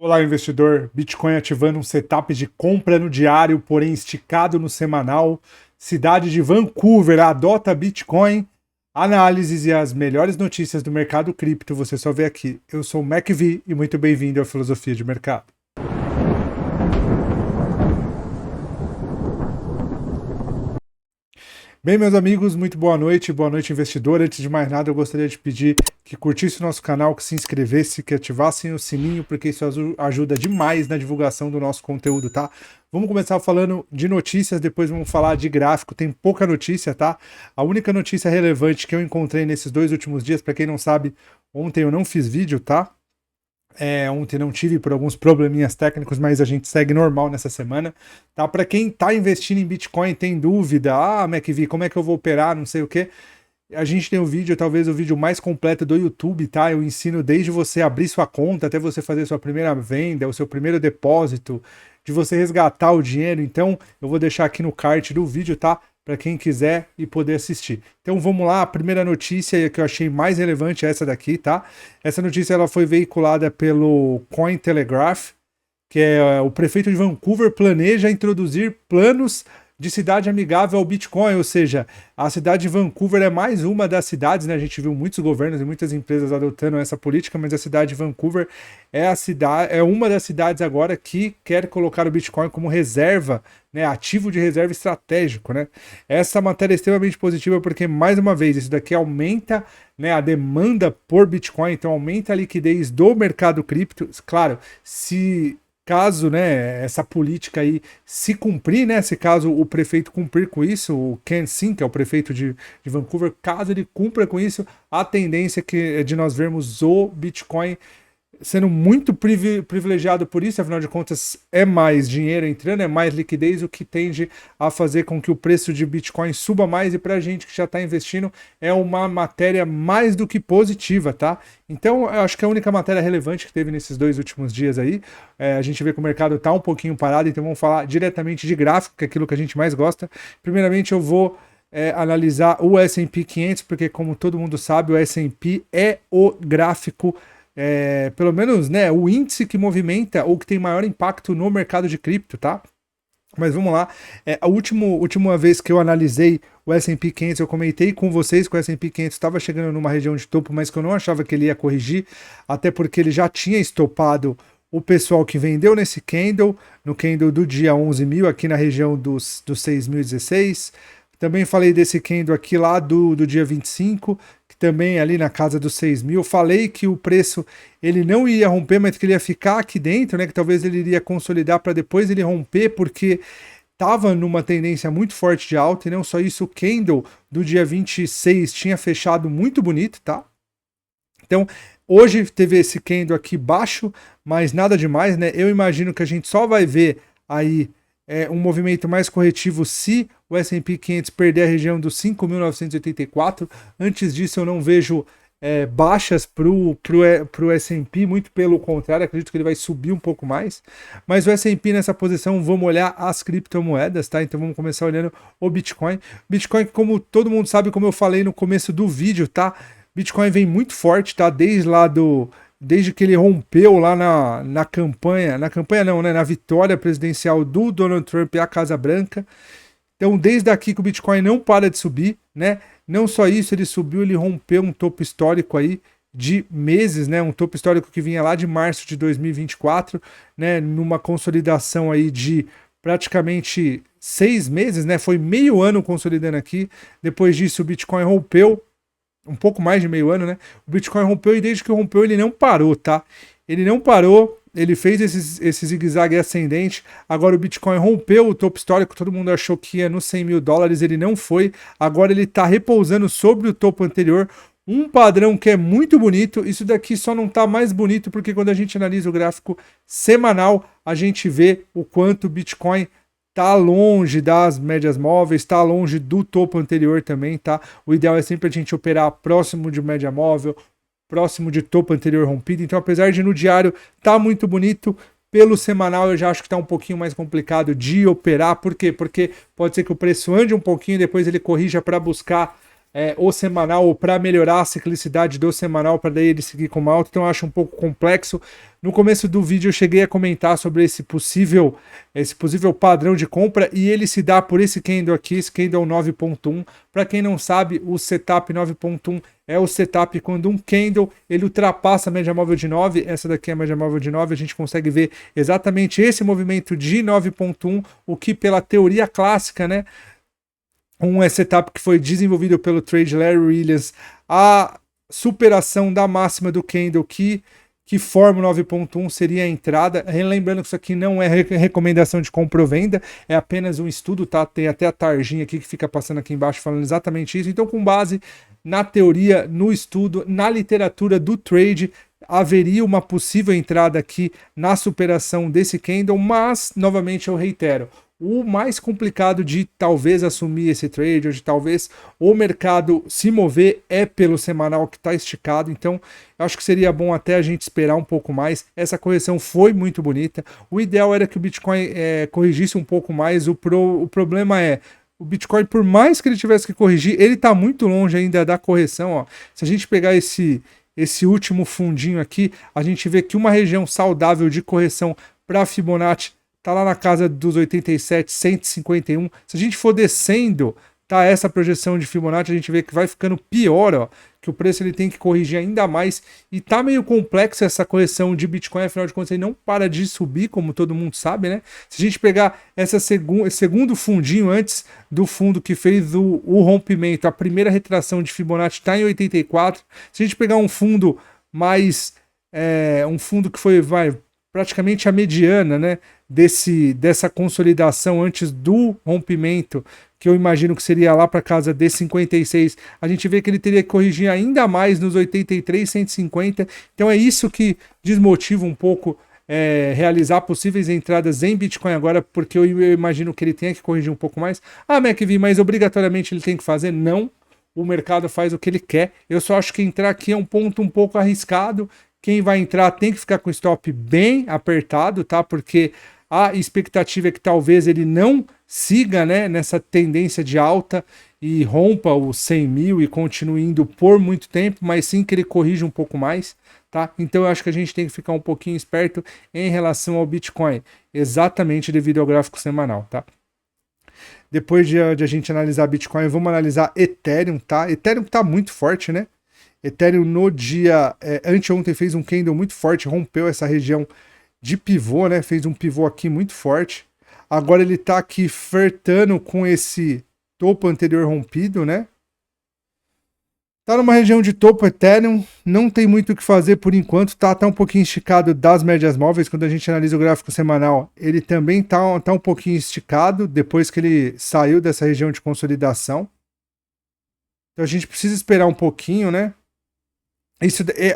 Olá, investidor. Bitcoin ativando um setup de compra no diário, porém esticado no semanal. Cidade de Vancouver adota Bitcoin. Análises e as melhores notícias do mercado cripto você só vê aqui. Eu sou o MacV e muito bem-vindo à Filosofia de Mercado. Bem, meus amigos, muito boa noite, investidor. Antes de mais nada, eu gostaria de pedir que curtisse o nosso canal, que se inscrevesse, que ativassem o sininho, porque isso ajuda demais na divulgação do nosso conteúdo, tá? Vamos começar falando de notícias, depois vamos falar de gráfico. Tem pouca notícia, tá? A única notícia relevante que eu encontrei nesses 2 últimos dias, para quem não sabe, ontem eu não fiz vídeo, tá? Ontem não tive por alguns probleminhas técnicos, mas a gente segue normal nessa semana. Tá? Para quem está investindo em Bitcoin, tem dúvida, MacV, como é que eu vou operar, não sei o que. A gente tem um vídeo, talvez o vídeo mais completo do YouTube, tá? Eu ensino desde você abrir sua conta até você fazer sua primeira venda, o seu primeiro depósito, de você resgatar o dinheiro. Então, eu vou deixar aqui no card do vídeo, tá? Para quem quiser e poder assistir. Então vamos lá, a primeira notícia que eu achei mais relevante é essa daqui, tá? Essa notícia ela foi veiculada pelo Cointelegraph, que é o prefeito de Vancouver planeja introduzir planos de cidade amigável ao Bitcoin, ou seja, a cidade de Vancouver é mais uma das cidades, né? A gente viu muitos governos e muitas empresas adotando essa política, mas a cidade de Vancouver é uma das cidades agora que quer colocar o Bitcoin como reserva, né? Ativo de reserva estratégico, né? Essa matéria é extremamente positiva porque, mais uma vez, isso daqui aumenta, né, a demanda por Bitcoin, então aumenta a liquidez do mercado cripto. Claro, se caso, né, essa política aí se cumprir, né, se caso o prefeito cumprir com isso, o Ken Sim, que é o prefeito de Vancouver, caso ele cumpra com isso, a tendência é de nós vermos o Bitcoin sendo muito privilegiado por isso, afinal de contas é mais dinheiro entrando, é mais liquidez, o que tende a fazer com que o preço de Bitcoin suba mais, e para a gente que já está investindo é uma matéria mais do que positiva, tá? Então eu acho que é a única matéria relevante que teve nesses 2 últimos dias aí. A gente vê que o mercado está um pouquinho parado, então vamos falar diretamente de gráfico, que é aquilo que a gente mais gosta. Primeiramente eu vou analisar o S&P 500, porque como todo mundo sabe, o S&P é o gráfico pelo menos, né, o índice que movimenta ou que tem maior impacto no mercado de cripto, tá? Mas vamos lá, a última vez que eu analisei o S&P 500, eu comentei com vocês que o S&P 500 estava chegando numa região de topo, mas que eu não achava que ele ia corrigir, até porque ele já tinha estopado o pessoal que vendeu nesse candle, no candle do dia 11.000, aqui na região dos 6.016. Também falei desse candle aqui lá do dia 25, que também ali na casa dos 6.000. Falei que o preço ele não ia romper, mas que ele ia ficar aqui dentro, né? Que talvez ele iria consolidar para depois ele romper, porque estava numa tendência muito forte de alta. E não só isso, o candle do dia 26 tinha fechado muito bonito, tá? Então, hoje teve esse candle aqui baixo, mas nada demais, né? Eu imagino que a gente só vai ver aí um movimento mais corretivo se o S&P 500 perder a região dos 5.984. Antes disso eu não vejo baixas para o S&P, muito pelo contrário, acredito que ele vai subir um pouco mais. Mas o S&P nessa posição, vamos olhar as criptomoedas, tá? Então vamos começar olhando o Bitcoin. Bitcoin, como todo mundo sabe, como eu falei no começo do vídeo, tá? Bitcoin vem muito forte, tá? Desde que ele rompeu lá na campanha não, né, na vitória presidencial do Donald Trump e a Casa Branca. Então, desde aqui que o Bitcoin não para de subir, né? Não só isso, ele subiu, ele rompeu um topo histórico aí de meses, né? Um topo histórico que vinha lá de março de 2024, né? Numa consolidação aí de praticamente 6 meses, né? Foi meio ano consolidando aqui. Depois disso, o Bitcoin rompeu, um pouco mais de meio ano, né? O Bitcoin rompeu e desde que rompeu ele não parou, tá? Ele não parou, ele fez esse zigue-zague ascendente. Agora o Bitcoin rompeu o topo histórico, todo mundo achou que ia nos 100 mil dólares, ele não foi. Agora ele tá repousando sobre o topo anterior, um padrão que é muito bonito. Isso daqui só não tá mais bonito porque quando a gente analisa o gráfico semanal, a gente vê o quanto o Bitcoin tá longe das médias móveis, tá longe do topo anterior também, tá? O ideal é sempre a gente operar próximo de média móvel, próximo de topo anterior rompido. Então, apesar de no diário tá muito bonito, pelo semanal eu já acho que tá um pouquinho mais complicado de operar. Por quê? Porque pode ser que o preço ande um pouquinho, depois ele corrija para buscar o semanal ou para melhorar a ciclicidade do semanal para daí ele seguir com uma alta, então eu acho um pouco complexo. No começo do vídeo eu cheguei a comentar sobre esse possível padrão de compra e ele se dá por esse candle aqui, esse candle 9.1. Para quem não sabe, o setup 9.1 é o setup quando um candle ele ultrapassa a média móvel de 9, essa daqui é a média móvel de 9, a gente consegue ver exatamente esse movimento de 9.1, o que pela teoria clássica, né, um setup que foi desenvolvido pelo trade Larry Williams, a superação da máxima do candle que forma o 9.1 seria a entrada. Lembrando que isso aqui não é recomendação de compra ou venda, é apenas um estudo, tá? Tem até a tarjinha aqui que fica passando aqui embaixo falando exatamente isso. Então, com base na teoria, no estudo, na literatura do trade, haveria uma possível entrada aqui na superação desse candle, mas, novamente, eu reitero, o mais complicado de talvez assumir esse trade, ou de talvez o mercado se mover, é pelo semanal que está esticado. Então, eu acho que seria bom até a gente esperar um pouco mais. Essa correção foi muito bonita. O ideal era que o Bitcoin corrigisse um pouco mais. O problema é, o Bitcoin, por mais que ele tivesse que corrigir, ele está muito longe ainda da correção. Ó. Se a gente pegar esse último fundinho aqui, a gente vê que uma região saudável de correção para Fibonacci tá lá na casa dos 87, 151. Se a gente for descendo, tá essa projeção de Fibonacci, a gente vê que vai ficando pior, ó, que o preço ele tem que corrigir ainda mais e tá meio complexo essa correção de Bitcoin, afinal de contas ele não para de subir, como todo mundo sabe, né? Se a gente pegar esse segundo fundinho antes do fundo que fez o rompimento, a primeira retração de Fibonacci tá em 84. Se a gente pegar um fundo mais um fundo que foi praticamente a mediana, né, dessa consolidação antes do rompimento, que eu imagino que seria lá para casa de 56, a gente vê que ele teria que corrigir ainda mais nos 83, 150. Então é isso que desmotiva um pouco realizar possíveis entradas em Bitcoin agora, porque eu imagino que ele tenha que corrigir um pouco mais. Ah, McVie, mas obrigatoriamente ele tem que fazer? Não. O mercado faz o que ele quer. Eu só acho que entrar aqui é um ponto um pouco arriscado. Quem vai entrar tem que ficar com o stop bem apertado, tá? Porque a expectativa é que talvez ele não siga, né, nessa tendência de alta e rompa os 100 mil e continue indo por muito tempo, mas sim que ele corrija um pouco mais, tá? Então eu acho que a gente tem que ficar um pouquinho esperto em relação ao Bitcoin, exatamente devido ao gráfico semanal, tá? Depois de a gente analisar Bitcoin, vamos analisar Ethereum, tá? Ethereum tá muito forte, né? Ethereum no dia anteontem fez um candle muito forte, rompeu essa região de pivô, né? Fez um pivô aqui muito forte. Agora ele tá aqui flertando com esse topo anterior rompido, né? Tá numa região de topo Ethereum, não tem muito o que fazer por enquanto, tá um pouquinho esticado das médias móveis. Quando a gente analisa o gráfico semanal, ele também tá um pouquinho esticado depois que ele saiu dessa região de consolidação. Então a gente precisa esperar um pouquinho, né?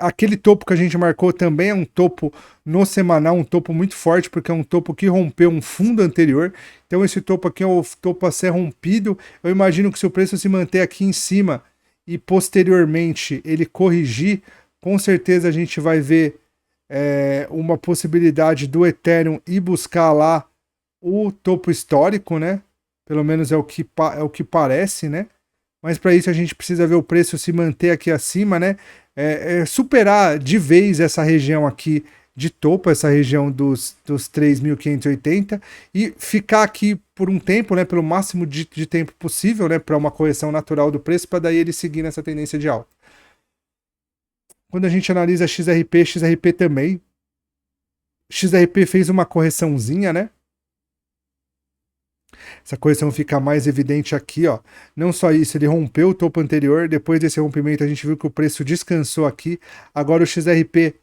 Aquele topo que a gente marcou também é um topo no semanal, um topo muito forte, porque é um topo que rompeu um fundo anterior. Então esse topo aqui é o topo a ser rompido. Eu imagino que se o preço se manter aqui em cima e posteriormente ele corrigir, com certeza a gente vai ver uma possibilidade do Ethereum ir buscar lá o topo histórico, né? Pelo menos é o que parece, né? Mas para isso a gente precisa ver o preço se manter aqui acima, né? Superar de vez essa região aqui de topo, essa região dos 3.580 e ficar aqui por um tempo, né? Pelo máximo de tempo possível, né? Para uma correção natural do preço, para daí ele seguir nessa tendência de alta. Quando a gente analisa XRP também. XRP fez uma correçãozinha, né? Essa correção fica mais evidente aqui, ó. Não só isso, ele rompeu o topo anterior. Depois desse rompimento, a gente viu que o preço descansou aqui. Agora o XRP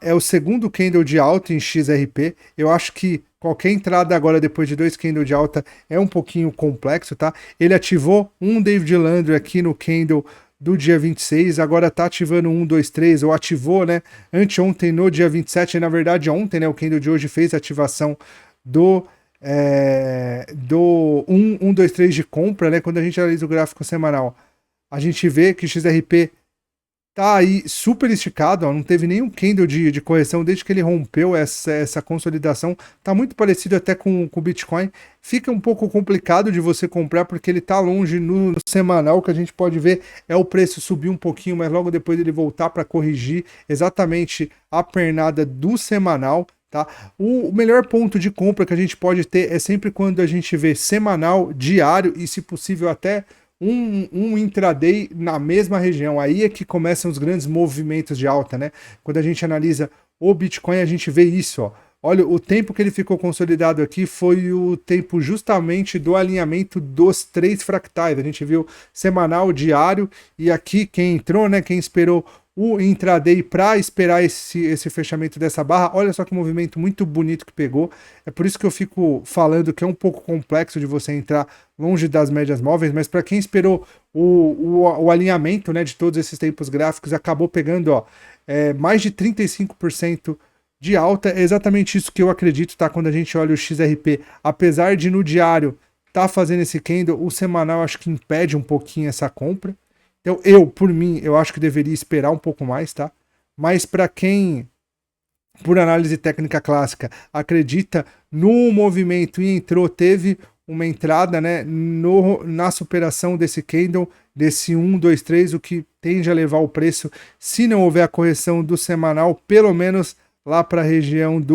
é o segundo candle de alta em XRP. Eu acho que qualquer entrada agora depois de 2 candles de alta é um pouquinho complexo, tá? Ele ativou um David Landry aqui no candle do dia 26, agora tá ativando 1, 2, 3, ou ativou, né? Anteontem no dia 27, e na verdade ontem, né? O candle de hoje fez a ativação do 1, 2, 3 de compra, né? Quando a gente analisa o gráfico semanal, a gente vê que XRP tá aí super esticado, ó, não teve nenhum candle de correção desde que ele rompeu essa consolidação. Tá muito parecido até com o Bitcoin. Fica um pouco complicado de você comprar porque ele tá longe no semanal. O que a gente pode ver é o preço subir um pouquinho, mas logo depois ele voltar para corrigir exatamente a pernada do semanal. Tá? O melhor ponto de compra que a gente pode ter é sempre quando a gente vê semanal, diário e, se possível, até um intraday na mesma região. Aí é que começam os grandes movimentos de alta, né? Quando a gente analisa o Bitcoin, a gente vê isso, ó. Olha, o tempo que ele ficou consolidado aqui foi o tempo justamente do alinhamento dos três fractais. A gente viu semanal, diário, e aqui quem entrou, né? Quem esperou o intraday para esperar esse fechamento dessa barra. Olha só que movimento muito bonito que pegou. É por isso que eu fico falando que é um pouco complexo de você entrar longe das médias móveis, mas para quem esperou o alinhamento, né, de todos esses tempos gráficos, acabou pegando, ó, mais de 35% de alta. É exatamente isso que eu acredito, tá? Quando a gente olha o XRP, apesar de no diário tá fazendo esse candle, o semanal acho que impede um pouquinho essa compra. Então, por mim, eu acho que deveria esperar um pouco mais, tá? Mas para quem, por análise técnica clássica, acredita no movimento e entrou, teve uma entrada, né, na superação desse candle, desse 1, 2, 3, o que tende a levar o preço, se não houver a correção do semanal, pelo menos lá para a região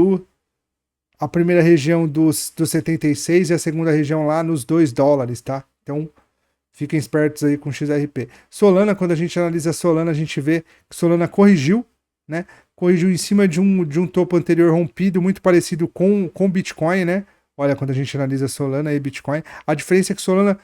a primeira região dos 76 e a segunda região lá nos $2, tá? Então, fiquem espertos aí com XRP. Solana, quando a gente analisa Solana, a gente vê que Solana corrigiu, né? Corrigiu em cima de um topo anterior rompido, muito parecido com Bitcoin, né? Olha, quando a gente analisa Solana e Bitcoin, a diferença é que Solana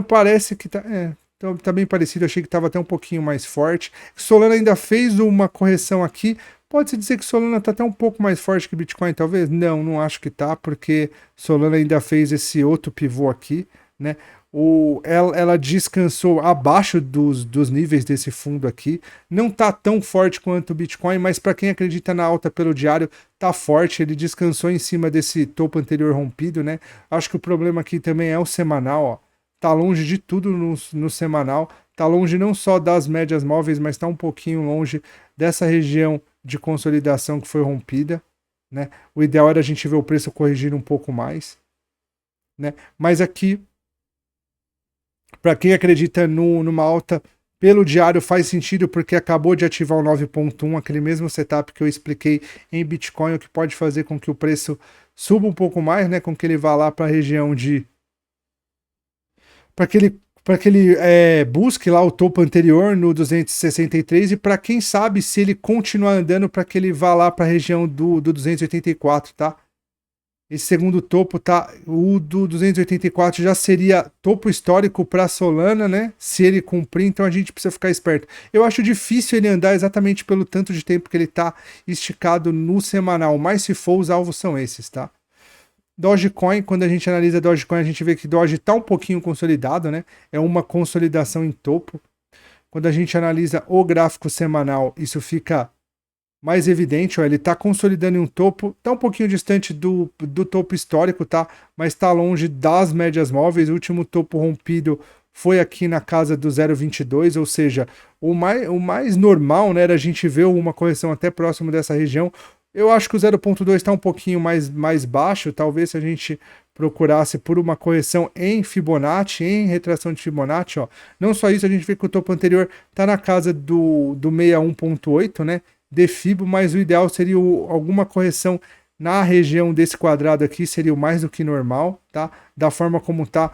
parece que tá bem parecido, achei que estava até um pouquinho mais forte. Solana ainda fez uma correção aqui. Pode-se dizer que Solana está até um pouco mais forte que Bitcoin, talvez? Não acho que tá, porque Solana ainda fez esse outro pivô aqui, né? Ela descansou abaixo dos níveis desse fundo aqui. Não tá tão forte quanto o Bitcoin, mas para quem acredita na alta pelo diário, tá forte. Ele descansou em cima desse topo anterior rompido, né? Acho que o problema aqui também é o semanal, ó. Tá longe de tudo no semanal. Tá longe não só das médias móveis, mas tá um pouquinho longe dessa região de consolidação que foi rompida, né? O ideal era a gente ver o preço corrigir um pouco mais, né? Mas aqui, para quem acredita numa alta pelo diário, faz sentido porque acabou de ativar o 9.1, aquele mesmo setup que eu expliquei em Bitcoin, o que pode fazer com que o preço suba um pouco mais, né? Com que ele vá lá para a região de para que ele busque lá o topo anterior no 263 e para quem sabe se ele continuar andando para que ele vá lá para a região do 284, tá? Esse segundo topo, tá? O do 284 já seria topo histórico para Solana, né? Se ele cumprir, então a gente precisa ficar esperto. Eu acho difícil ele andar exatamente pelo tanto de tempo que ele tá esticado no semanal, mas se for, os alvos são esses, tá? Dogecoin, quando a gente analisa Dogecoin, a gente vê que Doge está um pouquinho consolidado, né? É uma consolidação em topo. Quando a gente analisa o gráfico semanal, isso fica mais evidente, ó, ele está consolidando em um topo, está um pouquinho distante do topo histórico, tá? Mas está longe das médias móveis. O último topo rompido foi aqui na casa do 0,22, ou seja, o mais normal, né, era a gente ver uma correção até próximo dessa região. Eu acho que o 0,2 está um pouquinho mais baixo, talvez se a gente procurasse por uma correção em Fibonacci, em retração de Fibonacci, ó. Não só isso, a gente vê que o topo anterior está na casa do 61,8, né, de Fibo, mas o ideal seria alguma correção na região desse quadrado aqui, seria o mais do que normal, tá? Da forma como tá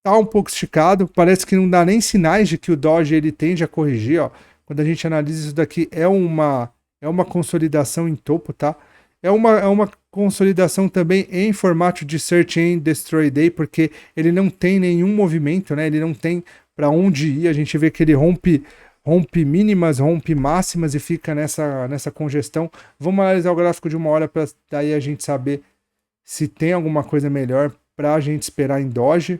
um pouco esticado, parece que não dá nem sinais de que o Doge ele tende a corrigir, ó. Quando a gente analisa isso daqui, é uma consolidação em topo, tá? É uma consolidação também em formato de Search and Destroy Day, porque ele não tem nenhum movimento, né? Ele não tem para onde ir. A gente vê que ele rompe mínimas, rompe máximas e fica nessa congestão. Vamos analisar o gráfico de uma hora para daí a gente saber se tem alguma coisa melhor para a gente esperar em Doge.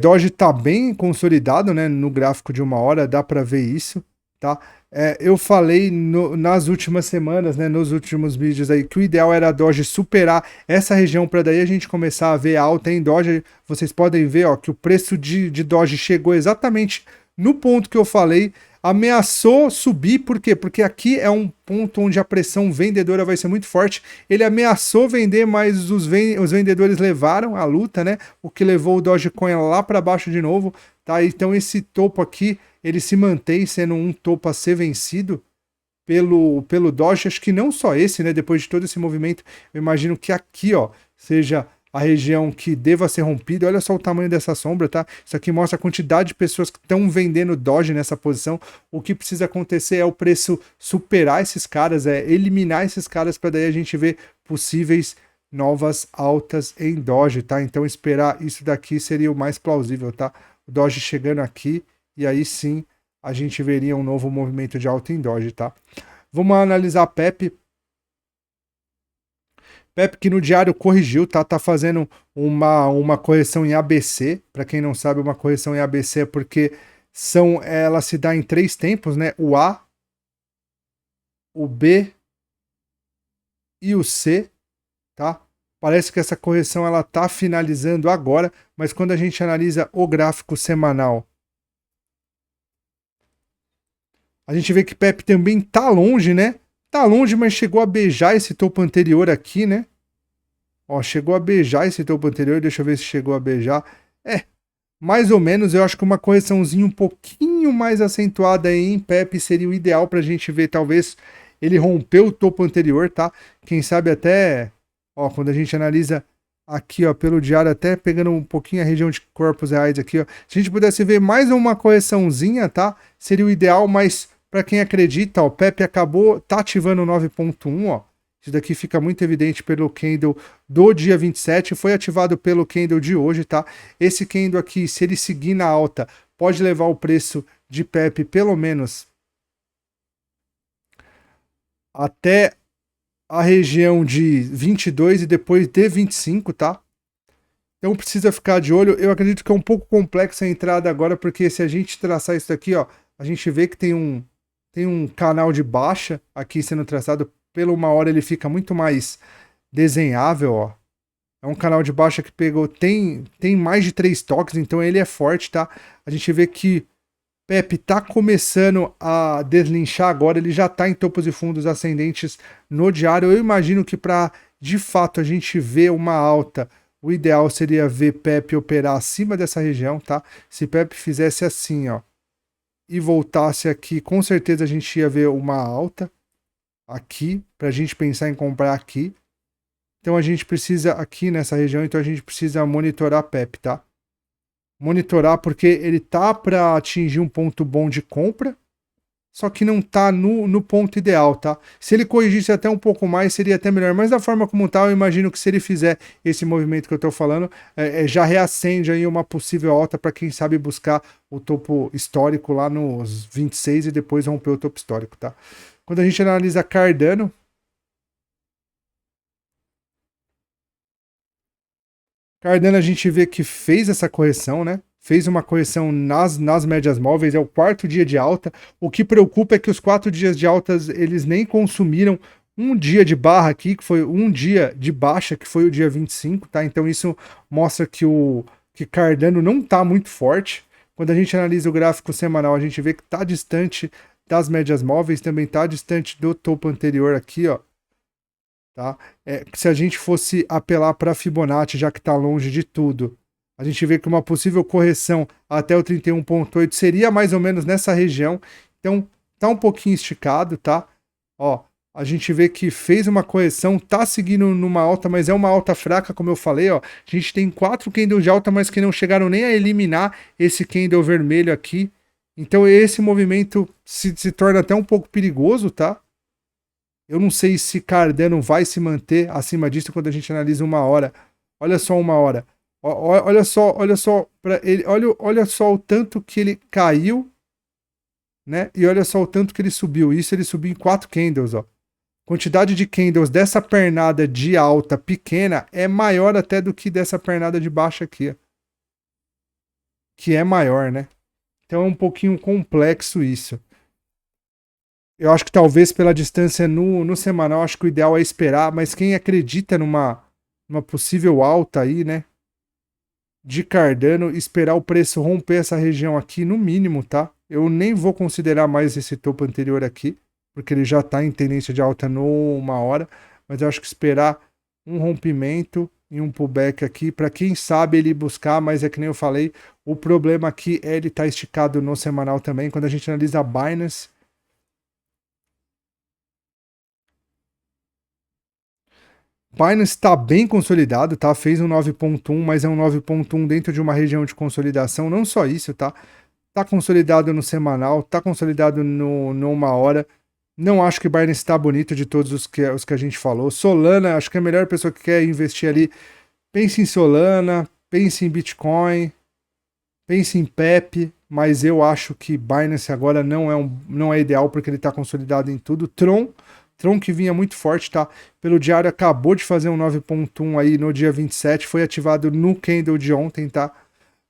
Doge está bem consolidado, né? No gráfico de uma hora, dá para ver isso, tá? Eu falei nas últimas semanas, né, nos últimos vídeos aí, que o ideal era a Doge superar essa região para daí a gente começar a ver alta em Doge. Vocês podem ver, ó, que o preço de Doge chegou exatamente no ponto que eu falei, ameaçou subir, por quê? Porque aqui é um ponto onde a pressão vendedora vai ser muito forte. Ele ameaçou vender, mas os vendedores levaram a luta, né? O que levou o Dogecoin lá para baixo de novo, tá? Então esse topo aqui ele se mantém sendo um topo a ser vencido pelo Doge. Acho que não só esse, né? Depois de todo esse movimento, eu imagino que aqui, ó, seja a região que deva ser rompida. Olha só o tamanho dessa sombra, tá? Isso aqui mostra a quantidade de pessoas que estão vendendo Doge nessa posição. O que precisa acontecer é o preço superar esses caras, é eliminar esses caras para daí a gente ver possíveis novas altas em Doge, tá? Então esperar isso daqui seria o mais plausível, tá? O Doge chegando aqui e aí sim a gente veria um novo movimento de alta em Doge, tá? Vamos analisar a PEP. PEP que no diário corrigiu, tá? Tá fazendo uma correção em ABC. Para quem não sabe, uma correção em ABC é porque ela se dá em 3 tempos, né? O A, o B e o C, tá? Parece que essa correção ela tá finalizando agora, mas quando a gente analisa o gráfico semanal, a gente vê que PEP também tá longe, né? Tá longe, mas chegou a beijar esse topo anterior aqui, né? Ó, chegou a beijar esse topo anterior, deixa eu ver se chegou a beijar. Mais ou menos, eu acho que uma correçãozinha um pouquinho mais acentuada aí em PEP seria o ideal pra gente ver, talvez ele rompeu o topo anterior, tá? Quem sabe até, ó, quando a gente analisa aqui, ó, pelo diário, até pegando um pouquinho a região de corpos reais aqui, ó, se a gente pudesse ver mais uma correçãozinha, tá? Seria o ideal, mas para quem acredita, ó, o PEP acabou, tá ativando o 9.1, ó. Isso daqui fica muito evidente pelo candle do dia 27, foi ativado pelo candle de hoje, tá? Esse candle aqui, se ele seguir na alta, pode levar o preço de PEP pelo menos até a região de 22 e depois de 25, tá? Então precisa ficar de olho. Eu acredito que é um pouco complexa a entrada agora, porque se a gente traçar isso aqui, ó, a gente vê que tem um canal de baixa aqui sendo traçado. Pela 1 hora ele fica muito mais desenhável, ó. É um canal de baixa que pegou, tem mais de 3 toques, então ele é forte, tá? A gente vê que Pepe tá começando a deslinchar agora, ele já tá em topos e fundos ascendentes no diário. Eu imagino que para de fato a gente ver uma alta, o ideal seria ver Pepe operar acima dessa região, tá? Se Pepe fizesse assim, ó, e voltasse aqui, com certeza a gente ia ver uma alta aqui, pra gente pensar em comprar aqui. Então a gente precisa aqui nessa região, então a gente precisa monitorar Pepe, tá? Monitorar porque ele tá para atingir um ponto bom de compra, só que não tá no ponto ideal, tá? Se ele corrigisse até um pouco mais, seria até melhor, mas da forma como tá, eu imagino que se ele fizer esse movimento que eu tô falando, já reacende aí uma possível alta para quem sabe buscar o topo histórico lá nos 26 e depois romper o topo histórico, tá? Quando a gente analisa Cardano, Cardano a gente vê que fez essa correção, né? Fez uma correção nas médias móveis, é o 4º dia de alta. O que preocupa é que os 4 dias de altas eles nem consumiram um dia de barra aqui, que foi um dia de baixa, que foi o dia 25, tá? Então isso mostra que Cardano não tá muito forte. Quando a gente analisa o gráfico semanal, a gente vê que tá distante das médias móveis, também tá distante do topo anterior aqui, ó. Tá? Se a gente fosse apelar para Fibonacci, já que está longe de tudo, a gente vê que uma possível correção até o 31.8 seria mais ou menos nessa região. Então, tá um pouquinho esticado, tá? Ó, a gente vê que fez uma correção, tá seguindo numa alta, mas é uma alta fraca, como eu falei, ó. A gente tem 4 candles de alta, mas que não chegaram nem a eliminar esse candle vermelho aqui. Então, esse movimento se torna até um pouco perigoso, tá? Eu não sei se Cardano vai se manter acima disso quando a gente analisa 1 hora. Olha só 1 hora. Olha só para ele, olha só o tanto que ele caiu, né? E olha só o tanto que ele subiu. Isso ele subiu em 4 candles, ó. Quantidade de candles dessa pernada de alta pequena é maior até do que dessa pernada de baixa aqui, ó. Que é maior, né? Então é um pouquinho complexo isso. Eu acho que talvez pela distância no semanal, acho que o ideal é esperar, mas quem acredita numa possível alta aí, né, de Cardano, esperar o preço romper essa região aqui no mínimo, tá? Eu nem vou considerar mais esse topo anterior aqui, porque ele já está em tendência de alta numa hora, mas eu acho que esperar um rompimento e um pullback aqui, para quem sabe ele buscar, mas é que nem eu falei, o problema aqui é ele estar esticado no semanal também. Quando a gente analisa a Binance, Binance está bem consolidado, tá? Fez um 9.1, mas é um 9.1 dentro de uma região de consolidação. Não só isso, tá? Tá consolidado no semanal, tá consolidado no uma hora. Não acho que Binance está bonito de todos os que a gente falou. Solana, acho que é a melhor pessoa que quer investir ali. Pense em Solana, pense em Bitcoin, pense em PEP, mas eu acho que Binance agora não é ideal porque ele está consolidado em tudo. Tron que vinha muito forte, tá? Pelo diário acabou de fazer um 9.1 aí no dia 27, foi ativado no candle de ontem, tá?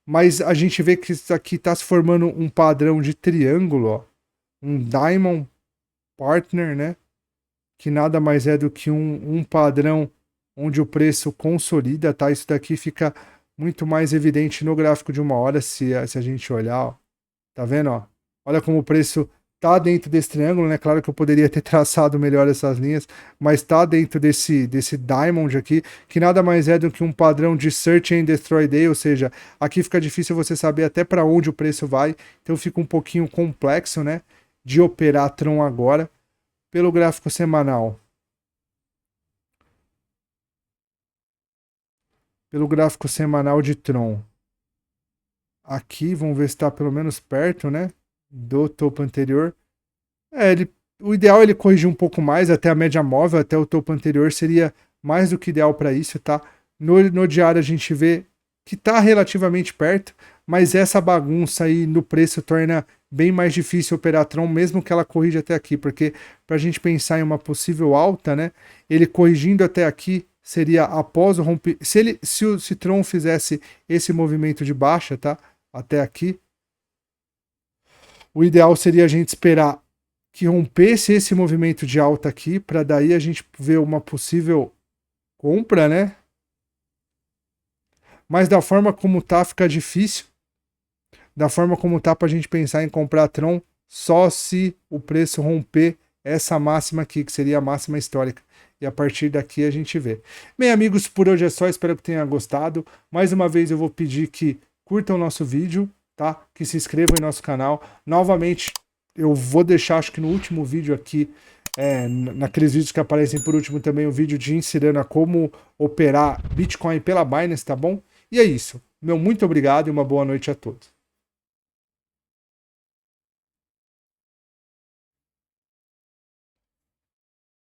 Mas a gente vê que isso aqui está se formando um padrão de triângulo, ó. Um Diamond Partner, né? Que nada mais é do que um padrão onde o preço consolida, tá? Isso daqui fica muito mais evidente no gráfico de uma hora se a gente olhar, ó. Tá vendo, ó? Olha como o preço tá dentro desse triângulo, né? Claro que eu poderia ter traçado melhor essas linhas, mas tá dentro desse diamond aqui, que nada mais é do que um padrão de Search and Destroy Day, ou seja, aqui fica difícil você saber até para onde o preço vai, então fica um pouquinho complexo, né? De operar Tron agora pelo gráfico semanal. Pelo gráfico semanal de Tron. Aqui, vamos ver se está pelo menos perto, né? Do topo anterior. O ideal é ele corrigir um pouco mais, até a média móvel, até o topo anterior, seria mais do que ideal para isso, tá? No diário a gente vê que está relativamente perto, mas essa bagunça aí no preço torna bem mais difícil operar Tron, mesmo que ela corrija até aqui, porque para a gente pensar em uma possível alta, né? Ele corrigindo até aqui seria após o rompimento. Se Tron fizesse esse movimento de baixa, tá? Até aqui, o ideal seria a gente esperar que rompesse esse movimento de alta aqui, para daí a gente ver uma possível compra, né? Mas da forma como tá, fica difícil. Da forma como tá pra gente pensar em comprar Tron, só se o preço romper essa máxima aqui, que seria a máxima histórica. E a partir daqui a gente vê. Bem, amigos, por hoje é só. Espero que tenha gostado. Mais uma vez eu vou pedir que curtam o nosso vídeo, tá? Que se inscrevam em nosso canal. Novamente, eu vou deixar, acho que no último vídeo aqui, naqueles vídeos que aparecem por último também, o vídeo de ensinando a como operar Bitcoin pela Binance, tá bom? E é isso. Meu muito obrigado e uma boa noite a todos.